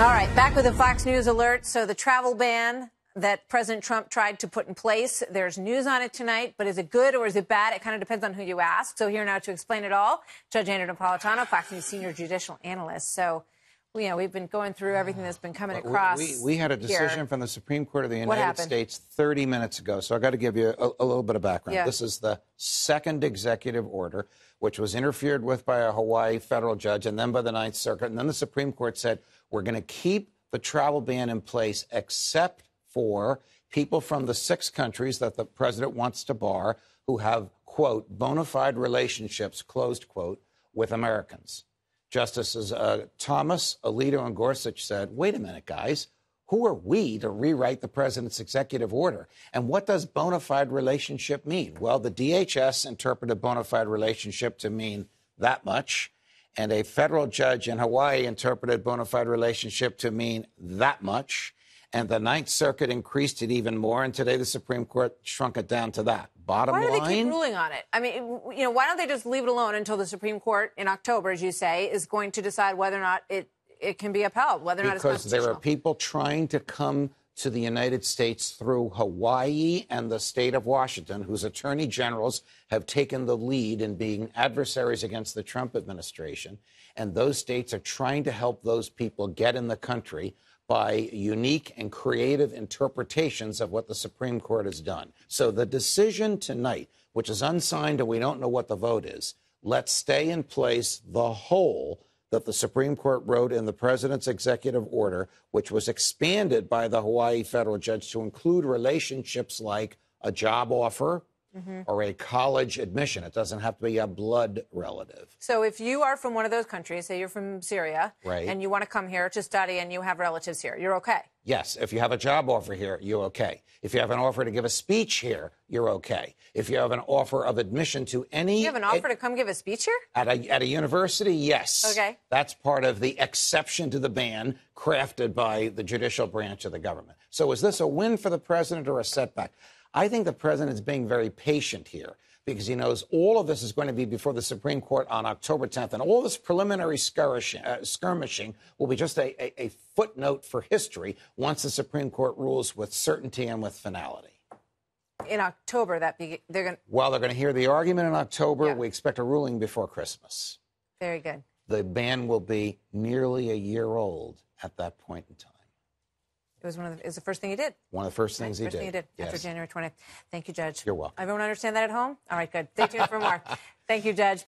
All right, back with a Fox News alert. So the travel ban that President Trump tried to put in place, there's news on it tonight, but is it good or is it bad? It kind of depends on who you ask. So here now to explain it all, Judge Andrew Napolitano, Fox News senior judicial analyst. So, we've been going through everything that's been coming across. We had a decision from the Supreme Court of the United States 30 minutes ago, so I got to give you a little bit of background. Yeah. This is the second executive order, which was interfered with by a Hawaii federal judge and then by the Ninth Circuit. And then the Supreme Court said, we're going to keep the travel ban in place except for people from the 6 countries that the president wants to bar who have, quote, bona fide relationships, closed quote, with Americans. Justices Thomas, Alito, and Gorsuch said, wait a minute, guys, who are we to rewrite the president's executive order? And what does bona fide relationship mean? Well, the DHS interpreted bona fide relationship to mean that much, and a federal judge in Hawaii interpreted bona fide relationship to mean that much, and the Ninth Circuit increased it even more, and today the Supreme Court shrunk it down to that. Bottom line... Why do they keep ruling on it? I mean, why don't they just leave it alone until the Supreme Court in October, as you say, is going to decide whether or not it can be upheld, whether or not it's constitutional? Because there are people trying to come to the United States through Hawaii and the state of Washington, whose attorney generals have taken the lead in being adversaries against the Trump administration. And those states are trying to help those people get in the country by unique and creative interpretations of what the Supreme Court has done. So the decision tonight, which is unsigned and we don't know what the vote is, let's stay in place the whole that the Supreme Court wrote in the president's executive order, which was expanded by the Hawaii federal judge to include relationships like a job offer or a college admission. It doesn't have to be a blood relative. So if you are from one of those countries, say you're from Syria, right, and you want to come here to study and you have relatives here, you're okay? Yes. If you have a job offer here, you're okay. If you have an offer to give a speech here, you're okay. If you have an offer of admission to any... You have an offer to come give a speech here? At a university, yes. Okay. That's part of the exception to the ban crafted by the judicial branch of the government. So is this a win for the president or a setback? I think the president is being very patient here because he knows all of this is going to be before the Supreme Court on October 10th. And all this preliminary skirmishing will be just a footnote for history once the Supreme Court rules with certainty and with finality. In October, they're going to... Well, they're going to hear the argument in October. Yeah. We expect a ruling before Christmas. Very good. The ban will be nearly a year old at that point in time. It was the first thing he did. One of the first things he did. First thing he did Yes. after January 20th. Thank you, Judge. You're welcome. Everyone understand that at home? All right, good. Stay tuned for more. Thank you, Judge.